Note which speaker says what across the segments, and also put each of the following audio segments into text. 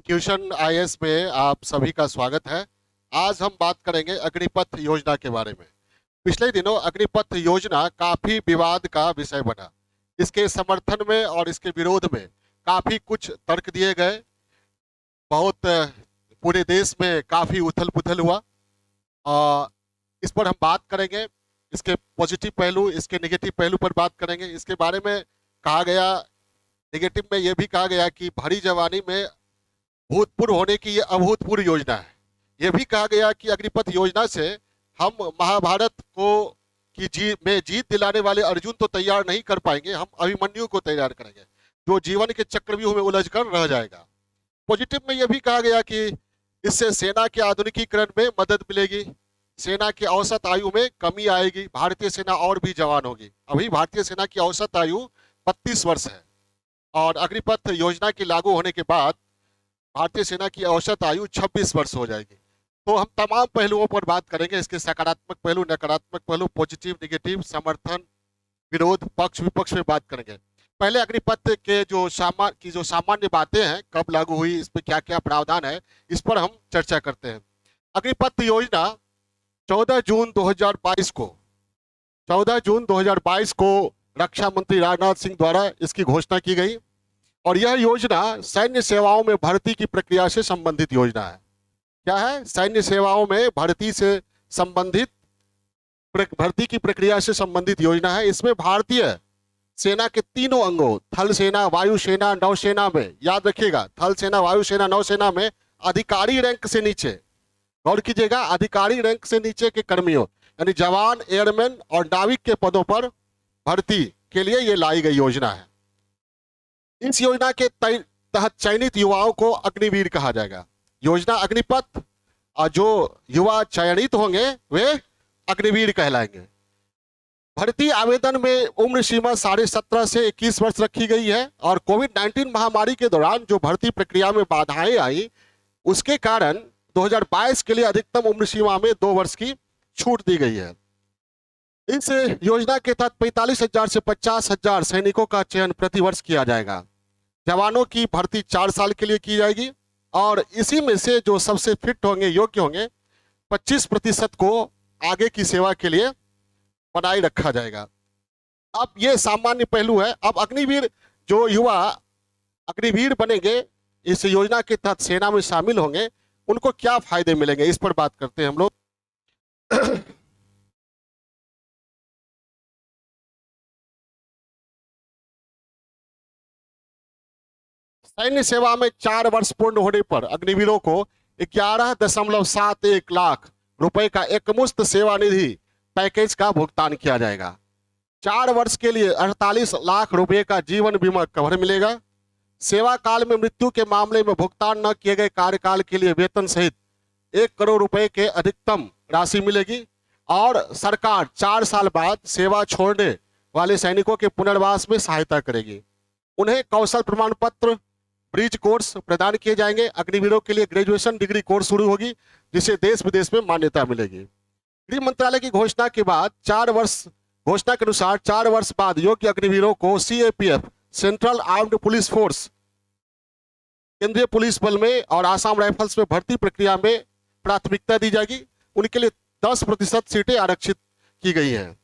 Speaker 1: Tuition IAS में आप सभी का स्वागत है। आज हम बात करेंगे अग्निपथ योजना के बारे में। पिछले दिनों अग्निपथ योजना काफी विवाद का विषय बना। इसके समर्थन में और इसके विरोध में काफी कुछ तर्क दिए गए। बहुत पूरे देश में काफी उथल पुथल हुआ। इस पर हम बात करेंगे। इसके पॉजिटिव पहलू, इसके नेगेटिव पहलू पर बात करेंगे। इसके बारे में कहा गया, नेगेटिव में यह भी कहा गया कि भरी जवानी में भूतपूर्व होने की ये अभूतपूर्व योजना है। यह भी कहा गया कि अग्निपथ योजना से हम महाभारत को में जीत दिलाने वाले अर्जुन तो तैयार नहीं कर पाएंगे, हम अभिमन्यु को तैयार करेंगे जो जीवन के चक्रव्यूह में उलझ कर रह जाएगा। पॉजिटिव में यह भी कहा गया कि इससे सेना के आधुनिकीकरण में मदद मिलेगी, सेना की औसत आयु में कमी आएगी, भारतीय सेना और भी जवान होगी। अभी भारतीय सेना की औसत आयु 32 वर्ष है और अग्निपथ योजना के लागू होने के बाद भारतीय सेना की औसत आयु 26 वर्ष हो जाएगी। तो हम तमाम पहलुओं पर बात करेंगे, इसके सकारात्मक पहलू, नकारात्मक पहलू, पॉजिटिव, नेगेटिव, समर्थन, विरोध, पक्ष विपक्ष में बात करेंगे। पहले अग्निपथ के जो सामान्य बातें हैं, कब लागू हुई, इस पर क्या क्या प्रावधान है, इस पर हम चर्चा करते हैं। अग्निपथ योजना 14 जून 2022 को रक्षा मंत्री राजनाथ सिंह द्वारा इसकी घोषणा की गई और यह योजना सैन्य सेवाओं में भर्ती की प्रक्रिया से संबंधित योजना है। क्या है? सैन्य सेवाओं में भर्ती की प्रक्रिया से संबंधित योजना है। इसमें भारतीय सेना के तीनों अंगों, थल सेना, वायुसेना, नौसेना में, याद रखिएगा, थल सेना, वायुसेना, नौसेना में अधिकारी रैंक से नीचे, गौर कीजिएगा, अधिकारी रैंक से नीचे के कर्मियों यानी जवान, एयरमैन और नाविक के पदों पर भर्ती के लिए ये लाई गई योजना है। इस योजना के तहत चयनित युवाओं को अग्निवीर कहा जाएगा। योजना अग्निपथ और जो युवा चयनित होंगे वे अग्निवीर कहलाएंगे। भर्ती आवेदन में उम्र सीमा 17.5 से 21 वर्ष रखी गई है और कोविड-19 महामारी के दौरान जो भर्ती प्रक्रिया में बाधाएं आई उसके कारण 2022 के लिए अधिकतम उम्र सीमा में 2 वर्ष की छूट दी गई है। इस योजना के तहत 45,000 से 50,000 सैनिकों का चयन प्रति वर्ष किया जाएगा। जवानों की भर्ती 4 साल के लिए की जाएगी और इसी में से जो सबसे फिट होंगे, योग्य होंगे, 25% को आगे की सेवा के लिए बनाए रखा जाएगा। अब ये सामान्य पहलू है। अब अग्निवीर, जो युवा अग्निवीर बनेंगे, इस योजना के तहत सेना में शामिल होंगे, उनको क्या फायदे मिलेंगे, इस पर बात करते हैं हम लोग। सैन्य सेवा में 4 वर्ष पूर्ण होने पर अग्निवीरों को 11.71 लाख रुपए का एकमुश्त सेवा निधि पैकेज का भुगतान किया जाएगा। 4 वर्ष के लिए 48 लाख रुपए का जीवन बीमा कवर मिलेगा। सेवा काल में मृत्यु के मामले में भुगतान न किए गए कार्यकाल के लिए वेतन सहित 1 करोड़ रुपए के अधिकतम राशि मिलेगी और सरकार 4 साल बाद सेवा छोड़ने वाले सैनिकों के पुनर्वास में सहायता करेगी। उन्हें कौशल प्रमाण पत्र, ब्रिज कोर्स प्रदान किए जाएंगे। अग्निवीरों के लिए ग्रेजुएशन डिग्री कोर्स शुरू होगी जिसे देश विदेश में मान्यता मिलेगी। गृह मंत्रालय की घोषणा के बाद 4 वर्ष, घोषणा के अनुसार 4 वर्ष बाद योग्य अग्निवीरों को CAPF, central armed police force, केंद्रीय पुलिस बल में और आसाम राइफल्स में भर्ती प्रक्रिया में प्राथमिकता दी जाएगी। उनके लिए 10% सीटें आरक्षित की गई हैं।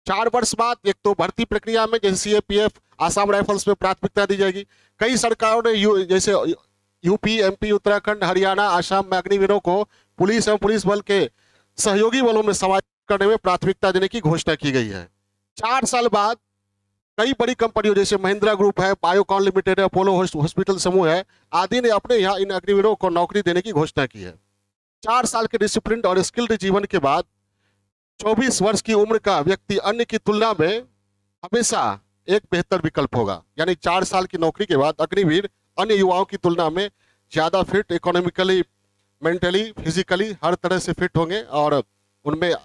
Speaker 1: चार वर्ष बाद एक तो भर्ती प्रक्रिया में जैसे सीएपीएफ, आसाम राइफल्स में प्राथमिकता दी जाएगी। कई सरकारों ने जैसे यूपी, एमपी, उत्तराखंड, हरियाणा, आसाम में अग्निवीरों को पुलिस एवं पुलिस बल के सहयोगी बलों में समाहित करने में प्राथमिकता देने की घोषणा की गई है। 4 साल बाद कई बड़ी कंपनियों जैसे महिंद्रा ग्रुप है, बायोकॉन लिमिटेड है, अपोलो हॉस्पिटल समूह है आदि ने अपने यहाँ इन अग्निवीरों को नौकरी देने की घोषणा की है। 4 साल के डिसिप्लिन और स्किल्ड जीवन के बाद 24 वर्ष की उम्र का व्यक्ति अन्य की तुलना में हमेशा एक बेहतर विकल्प होगा। यानी 4 साल की नौकरी के बाद अग्निवीर अन्य युवाओं की तुलना में ज्यादा फिट, इकोनॉमिकली, मेंटली, फिजिकली हर तरह से फिट होंगे और उनमें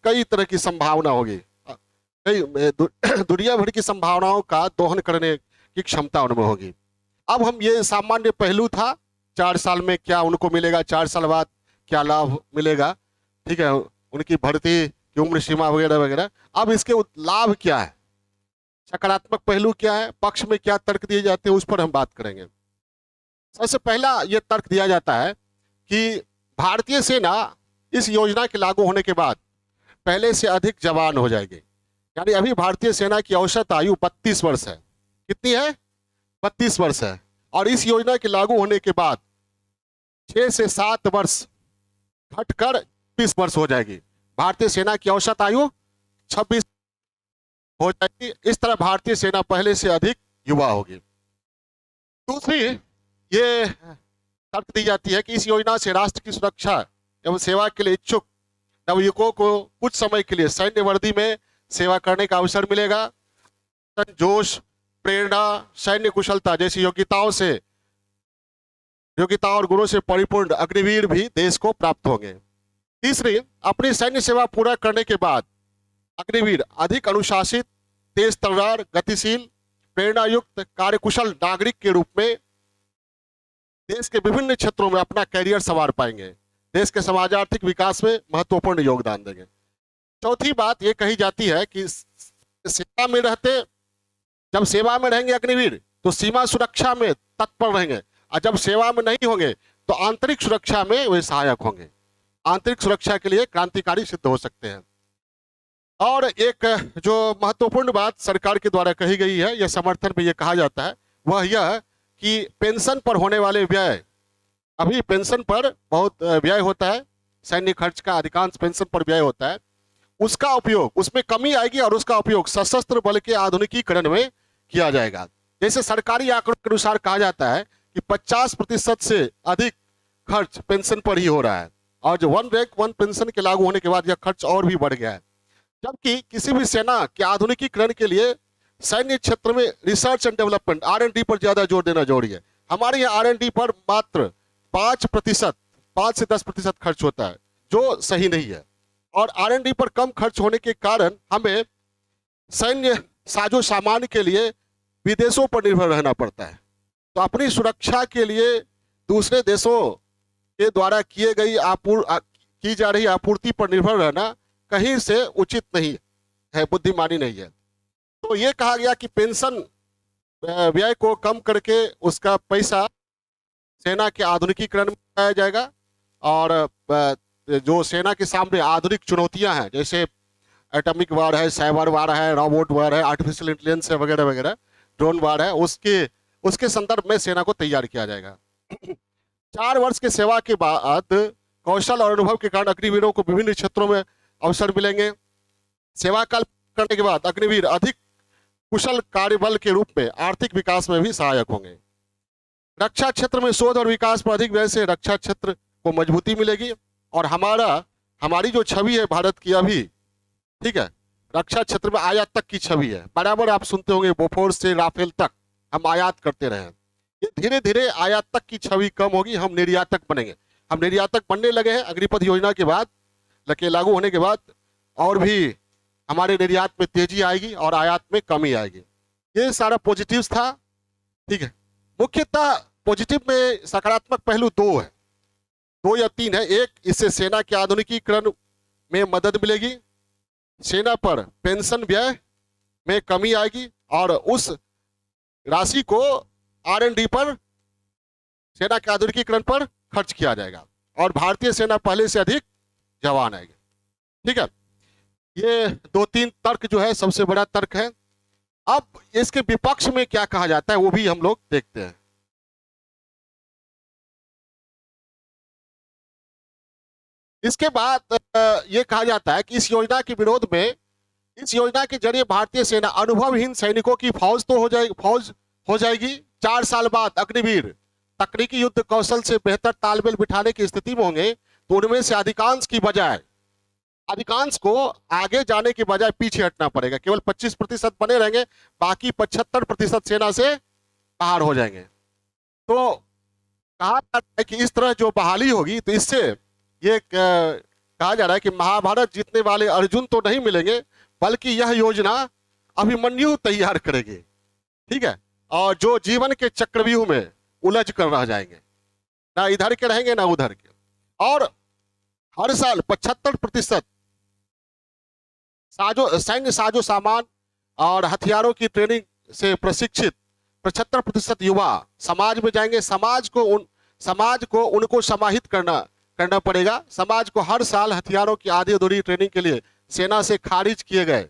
Speaker 1: कई तरह की संभावना होगी, कई दुनिया भर की संभावनाओं का दोहन करने की क्षमता उनमें होगी। अब हम, ये सामान्य पहलू था, 4 साल में क्या उनको मिलेगा, 4 साल बाद क्या लाभ मिलेगा, ठीक है, उनकी भर्ती की उम्र सीमा वगैरह वगैरह। अब इसके लाभ क्या है, सकारात्मक पहलू क्या है, पक्ष में क्या तर्क दिए जाते हैं, उस पर हम बात करेंगे। सबसे पहला ये तर्क दिया जाता है कि भारतीय सेना इस योजना के लागू होने के बाद पहले से अधिक जवान हो जाएगी। यानी अभी भारतीय सेना की औसत आयु 32 वर्ष है। कितनी है? 32 वर्ष है। और इस योजना के लागू होने के बाद 6 से 7 वर्ष घटकर 20 वर्ष हो जाएगी। भारतीय सेना की औसत आयु 26 हो जाएगी। इस तरह भारतीय सेना पहले से अधिक युवा होगी। दूसरी ये तर्क दी जाती है कि इस योजना से राष्ट्र की सुरक्षा एवं सेवा के लिए इच्छुक नवयुवकों को कुछ समय के लिए सैन्य वर्दी में सेवा करने का अवसर मिलेगा। जोश, प्रेरणा, सैन्य कुशलता जैसी योग्यता और गुणों से परिपूर्ण अग्निवीर भी देश को प्राप्त होंगे। तीसरी, अपनी सैन्य सेवा पूरा करने के बाद अग्निवीर अधिक अनुशासित, तेज तर्रार, गतिशील, प्रेरणायुक्त, कार्यकुशल नागरिक के रूप में देश के विभिन्न क्षेत्रों में अपना कैरियर संवार पाएंगे, देश के समाज आर्थिक विकास में महत्वपूर्ण योगदान देंगे। चौथी बात यह कही जाती है कि जब सेवा में रहेंगे अग्निवीर तो सीमा सुरक्षा में तत्पर रहेंगे, और जब सेवा में नहीं होंगे तो आंतरिक सुरक्षा में वे सहायक होंगे। आंतरिक सुरक्षा के लिए क्रांतिकारी सिद्ध हो सकते हैं। और एक जो महत्वपूर्ण बात सरकार के द्वारा कही गई है, यह समर्थन में यह कहा जाता है, वह यह कि पेंशन पर होने वाले व्यय, अभी पेंशन पर बहुत व्यय होता है, सैन्य खर्च का अधिकांश पेंशन पर व्यय होता है, उसका उपयोग, उसमें कमी आएगी और उसका उपयोग सशस्त्र बल के आधुनिकीकरण में किया जाएगा। जैसे सरकारी आंकड़ों के अनुसार कहा जाता है कि 50% से अधिक खर्च पेंशन पर ही हो रहा है, और जो वन रैंक वन पेंशन के लागू होने के बाद यह खर्च और भी बढ़ गया है। जबकि किसी भी सेना के आधुनिकीकरण के लिए सैन्य क्षेत्र में रिसर्च एंड डेवलपमेंट R&D पर ज्यादा जोर देना जरूरी है। हमारे यहाँ R&D पर मात्र 5 से 10% खर्च होता है, जो सही नहीं है। और R&D पर कम खर्च होने के कारण हमें सैन्य साजो सामान के लिए विदेशों पर निर्भर रहना पड़ता है। तो अपनी सुरक्षा के लिए दूसरे देशों के द्वारा की जा रही आपूर्ति पर निर्भर रहना कहीं से उचित नहीं है, बुद्धिमानी नहीं है। तो ये कहा गया कि पेंशन व्यय को कम करके उसका पैसा सेना के आधुनिकीकरण में लगाया जाएगा, और जो सेना के सामने आधुनिक चुनौतियां हैं, जैसे एटॉमिक वार है, साइबर वार है, रोबोट वार है, आर्टिफिशियल इंटेलिजेंस है, वगैरह वगैरह, ड्रोन वार है, उसके संदर्भ में सेना को तैयार किया जाएगा। 4 वर्ष की सेवा के बाद कौशल और अनुभव के कारण अग्निवीरों को विभिन्न क्षेत्रों में अवसर मिलेंगे। सेवा काल करने के बाद अग्निवीर अधिक कुशल कार्यबल के रूप में आर्थिक विकास में भी सहायक होंगे। रक्षा क्षेत्र में शोध और विकास पर अधिक व्यय से रक्षा क्षेत्र को मजबूती मिलेगी, और हमारी जो छवि है भारत की अभी, ठीक है, रक्षा क्षेत्र में आयात तक की छवि है। बराबर आप सुनते होंगे बोफोर्स से राफेल तक हम आयात करते रहे। ये धीरे धीरे आयात तक की छवि कम होगी, हम निर्यातक बनेंगे। हम निर्यातक बनने लगे हैं अग्निपथ योजना के बाद, लके लागू होने के बाद, और भी हमारे निर्यात में तेजी आएगी और आयात में कमी आएगी। ये सारा पॉजिटिव था, ठीक है। मुख्यतः पॉजिटिव में सकारात्मक पहलू 2 या 3 है। एक, इससे सेना के आधुनिकीकरण में मदद मिलेगी, सेना पर पेंशन व्यय में कमी आएगी, और उस राशि को R&D पर, सेना के आधुनिकीकरण पर खर्च किया जाएगा, और भारतीय सेना पहले से अधिक जवान आएगी। ठीक है, ये 2-3 तर्क जो है सबसे बड़ा तर्क है। अब इसके विपक्ष में क्या कहा जाता है वो भी हम लोग देखते हैं। इसके बाद ये कहा जाता है कि इस योजना के विरोध में, इस योजना के जरिए भारतीय सेना अनुभवहीन सैनिकों की फौज हो जाएगी। 4 साल बाद अग्निवीर तकनीकी युद्ध कौशल से बेहतर तालमेल बिठाने की स्थिति में होंगे, तो उनमें से अधिकांश को आगे जाने के बजाय पीछे हटना पड़ेगा। केवल 25% बने रहेंगे, बाकी 75% सेना से बाहर हो जाएंगे। तो कहा जाता है कि इस तरह जो बहाली होगी, तो इससे ये कहा जा रहा है कि महाभारत जीतने वाले अर्जुन तो नहीं मिलेंगे, बल्कि यह योजना अभिमन्यु तैयार करेगी। ठीक है, और जो जीवन के चक्रव्यूह में उलझ कर रह जाएंगे, ना इधर के रहेंगे ना उधर के। और हर साल 75% सैन्य साजो सामान और हथियारों की ट्रेनिंग से प्रशिक्षित 75% युवा समाज में जाएंगे। समाज को उनको समाहित करना करना पड़ेगा। समाज को हर साल हथियारों की आधी अधूरी ट्रेनिंग के लिए सेना से खारिज किए गए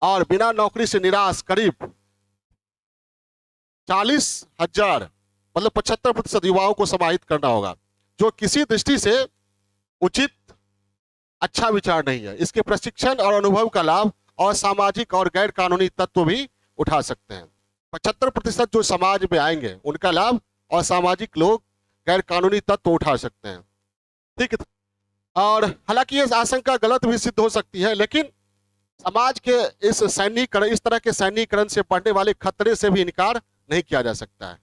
Speaker 1: और बिना नौकरी से निराश करीब 40,000 मतलब 75% युवाओं को समाहित करना होगा, जो किसी दृष्टि से उचित अच्छा विचार नहीं है। इसके प्रशिक्षण और अनुभव का लाभ और सामाजिक और गैर कानूनी तत्व भी उठा सकते हैं। 75% जो समाज में आएंगे उनका लाभ और सामाजिक लोग गैर कानूनी तत्व उठा सकते हैं। ठीक है। और हालांकि ये आशंका गलत भी सिद्ध हो सकती है, लेकिन समाज के इस तरह के सैन्यीकरण से बढ़ने वाले खतरे से भी इनकार नहीं किया जा सकता है।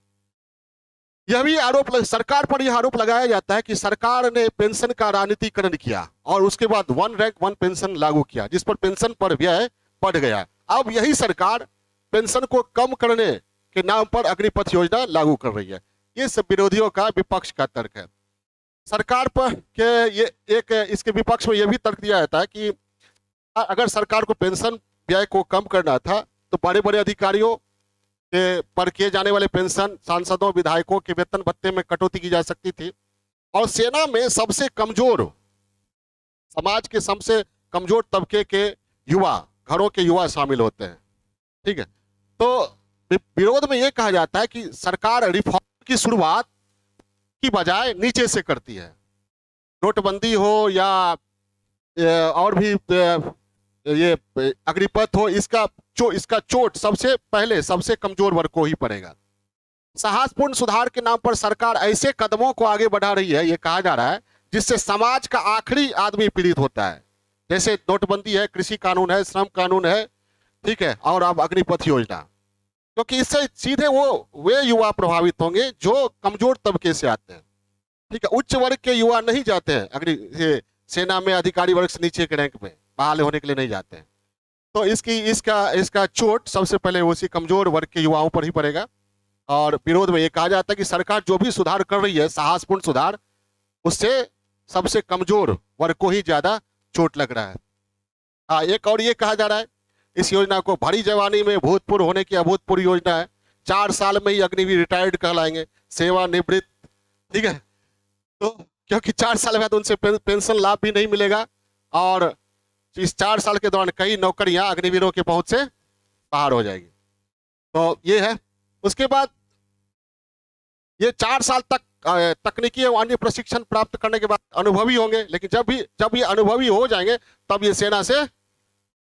Speaker 1: यह भी सरकार पर यह आरोप लगाया जाता है कि सरकार ने पेंशन का राजनीतिकरण किया और उसके बाद 1 रैंक 1 पेंशन लागू किया, जिस पर पेंशन पर व्यय बढ़ गया। अब यही सरकार पेंशन को कम करने के नाम पर अग्निपथ योजना लागू कर रही है। ये सब विरोधियों का विपक्ष का तर्क है। सरकार पर इसके विपक्ष में यह भी तर्क दिया जाता है कि अगर सरकार को पेंशन व्यय को कम करना था तो बड़े बड़े अधिकारियों के पर किए जाने वाले पेंशन, सांसदों विधायकों के वेतन भत्ते में कटौती की जा सकती थी। और सेना में समाज के सबसे कमजोर तबके के युवा, घरों के युवा शामिल होते हैं। ठीक है। तो विरोध में यह कहा जाता है कि सरकार रिफॉर्म की शुरुआत की बजाय नीचे से करती है। नोटबंदी हो या और भी ये अग्निपथ हो, इसका चोट सबसे पहले सबसे कमजोर वर्ग को ही पड़ेगा। साहसपूर्ण सुधार के नाम पर सरकार ऐसे कदमों को आगे बढ़ा रही है, ये कहा जा रहा है, जिससे समाज का आखिरी आदमी पीड़ित होता है। जैसे नोटबंदी है, कृषि कानून है, श्रम कानून है, ठीक है, और अब अग्निपथ योजना। क्योंकि इससे सीधे वे युवा प्रभावित होंगे जो कमजोर तबके से आते हैं। ठीक है। उच्च वर्ग के युवा नहीं जाते हैं सेना में, अधिकारी वर्ग से नीचे के रैंक में बहाल होने के लिए नहीं जाते हैं। तो इसका चोट सबसे पहले उसी कमजोर वर्ग के युवाओं पर ही पड़ेगा। और विरोध में ये कहा जाता है कि सरकार जो भी सुधार कर रही है, साहसपूर्ण सुधार, उससे सबसे कमजोर वर्ग को ही ज्यादा चोट लग रहा है। एक और ये कहा जा रहा है, इस योजना को भरी जवानी में भूतपूर्व होने की अभूतपूर्व योजना है। 4 साल में ही अग्निवीर रिटायर्ड कहलाएंगे, सेवानिवृत्त। ठीक है। तो क्योंकि 4 साल बाद उनसे पेंशन लाभ भी नहीं मिलेगा और इस 4 साल के दौरान कई नौकरियां अग्निवीरों के पहुंच से बाहर हो जाएगी। तो ये है। उसके बाद ये 4 साल तक तकनीकी एवं अन्य प्रशिक्षण प्राप्त करने के बाद अनुभवी होंगे, लेकिन जब ये अनुभवी हो जाएंगे तब ये सेना से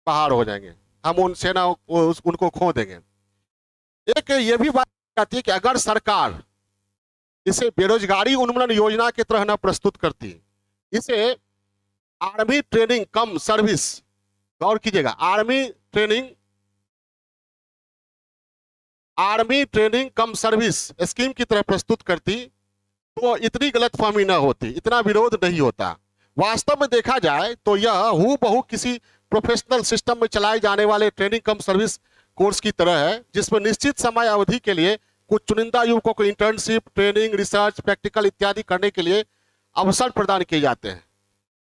Speaker 1: बाहर हो जाएंगे, हम उनको खो देंगे। एक ये भी बात आती है कि अगर सरकार इसे बेरोजगारी उन्मूलन योजना की तरह न प्रस्तुत करती, इसे आर्मी ट्रेनिंग कम सर्विस, गौर कीजिएगा, आर्मी ट्रेनिंग कम सर्विस स्कीम की तरह प्रस्तुत करती, तो इतनी गलतफहमी न होती, इतना विरोध नहीं होता। वास्तव में देखा जाए तो यह हूबहू किसी प्रोफेशनल सिस्टम में चलाए जाने वाले ट्रेनिंग कम सर्विस कोर्स की तरह है, जिसमें निश्चित समय अवधि के लिए कुछ चुनिंदा युवकों को इंटर्नशिप, ट्रेनिंग, रिसर्च, प्रैक्टिकल इत्यादि करने के लिए अवसर प्रदान किए जाते हैं।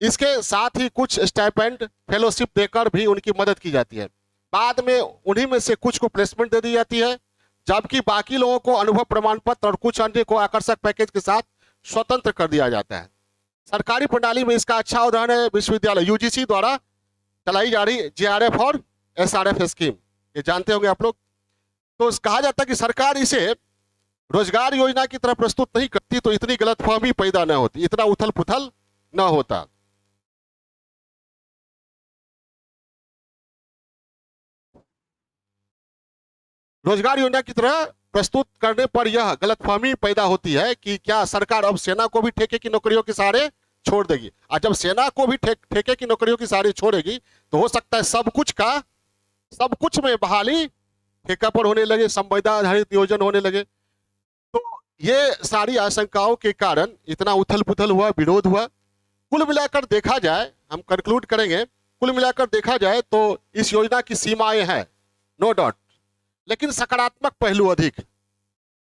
Speaker 1: इसके साथ ही कुछ स्टाइपेंड, फेलोशिप देकर भी उनकी मदद की जाती है। बाद में उन्हीं में से कुछ को प्लेसमेंट दे दी जाती है, जबकि बाकी लोगों को अनुभव प्रमाण पत्र और कुछ अन्य को आकर्षक पैकेज के साथ स्वतंत्र कर दिया जाता है। सरकारी प्रणाली में इसका अच्छा उदाहरण है विश्वविद्यालय यूजीसी द्वारा चलाई जा रही जेआरएफ और एसआरएफ स्कीम, ये जानते होंगे आप लोग। तो कहा जाता है कि सरकार इसे रोजगार योजना की तरह प्रस्तुत नहीं करती तो इतनी गलतफहमी पैदा न होती, इतना उथल पुथल न होता। रोजगार योजना की तरह प्रस्तुत करने पर यह गलतफहमी पैदा होती है कि क्या सरकार अब सेना को भी ठेके की नौकरियों के सहारे छोड़ देगी। और जब सेना को भी ठेके की नौकरियों के सहारे छोड़ेगी तो हो सकता है सब कुछ में बहाली ठेका पर होने लगे, संविदा आधारित नियोजन होने लगे। तो ये सारी आशंकाओं के कारण इतना उथल पुथल हुआ, विरोध हुआ। कुल मिलाकर देखा जाए, हम कंक्लूड करेंगे, कुल मिलाकर देखा जाए तो इस योजना की सीमाएं हैं, नो डाउट, लेकिन सकारात्मक पहलू अधिक।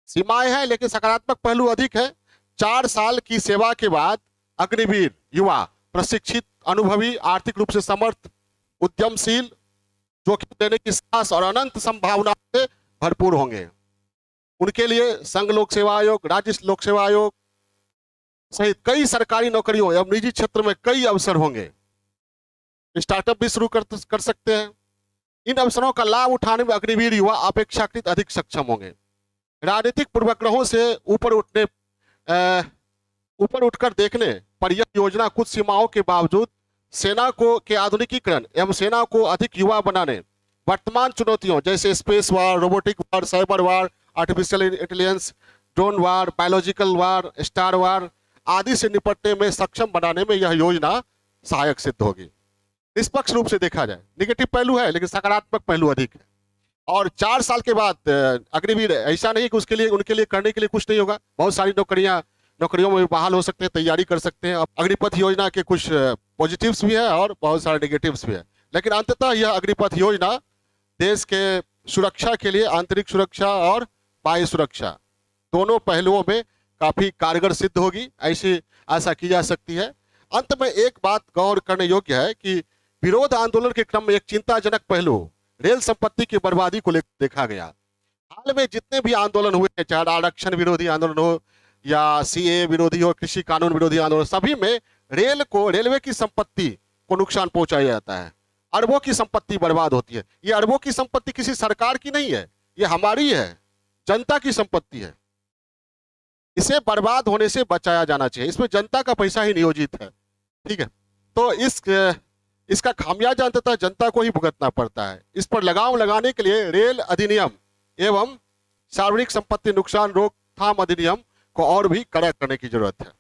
Speaker 1: सीमाएं हैं लेकिन सकारात्मक पहलू अधिक है। 4 साल की सेवा के बाद अग्निवीर युवा प्रशिक्षित, अनुभवी, आर्थिक रूप से समर्थ, उद्यमशील जोखिम लेने की साहस और अनंत संभावनाओं से भरपूर होंगे। उनके लिए संघ लोक सेवा आयोग, राज्य लोक सेवा आयोग सहित कई सरकारी नौकरियों एवं निजी क्षेत्र में कई अवसर होंगे। स्टार्टअप भी शुरू कर सकते हैं। इन अवसरों का लाभ उठाने में अग्निवीर युवा अपेक्षाकृत अधिक सक्षम होंगे। राजनीतिक पूर्वाग्रहों से ऊपर उठकर देखने पर यह योजना कुछ सीमाओं के बावजूद सेना को के आधुनिकीकरण एवं सेना को अधिक युवा बनाने, वर्तमान चुनौतियों जैसे स्पेस वार, रोबोटिक वार, साइबर वार, आर्टिफिशियल इंटेलिजेंस, ड्रोन वार, बायोलॉजिकल वार, स्टार वार आदि से निपटने में सक्षम बनाने में यह योजना सहायक सिद्ध होगी। निष्पक्ष रूप से देखा जाए निगेटिव पहलू है, लेकिन सकारात्मक पहलू अधिक है। और 4 साल के बाद अग्निवीर ऐसा नहीं कि उनके लिए करने के लिए कुछ नहीं होगा। बहुत सारी नौकरियों में बहाल हो सकते हैं, तैयारी कर सकते हैं। अग्निपथ योजना के कुछ पॉजिटिव्स भी है और बहुत सारे नेगेटिव्स भी है, लेकिन अंततः यह अग्निपथ योजना देश के सुरक्षा के लिए आंतरिक सुरक्षा और बाह्य सुरक्षा दोनों पहलुओं में काफी कारगर सिद्ध होगी, ऐसी आशा की जा सकती है। अंत में एक बात गौर करने योग्य है कि विरोध आंदोलन के क्रम में एक चिंताजनक पहलू रेल संपत्ति की बर्बादी को लेकर देखा गया। हाल में जितने भी आंदोलन हुए, चाहे आरक्षण विरोधी आंदोलन हो या सीए विरोधी हो, कृषि कानून विरोधी आंदोलन, सभी में रेलवे की संपत्ति को नुकसान पहुंचाया जाता है। अरबों की संपत्ति बर्बाद होती है। ये अरबों की संपत्ति किसी सरकार की नहीं है, ये हमारी है, जनता की संपत्ति है। इसे बर्बाद होने से बचाया जाना चाहिए। इसमें जनता का पैसा ही नियोजित है, ठीक है। तो इसका खामियाजा अंततः जनता को ही भुगतना पड़ता है। इस पर लगाम लगाने के लिए रेल अधिनियम एवं सार्वजनिक संपत्ति नुकसान रोकथाम अधिनियम को और भी कड़ा करने की जरूरत है।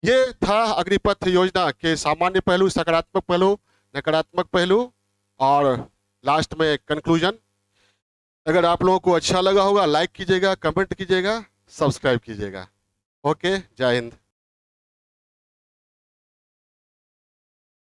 Speaker 1: ये था अग्निपथ योजना के सामान्य पहलू, सकारात्मक पहलू, नकारात्मक पहलू और लास्ट में कंक्लूजन। अगर आप लोगों को अच्छा लगा होगा लाइक कीजिएगा, कमेंट कीजिएगा, सब्सक्राइब कीजिएगा। ओके, जय हिंद।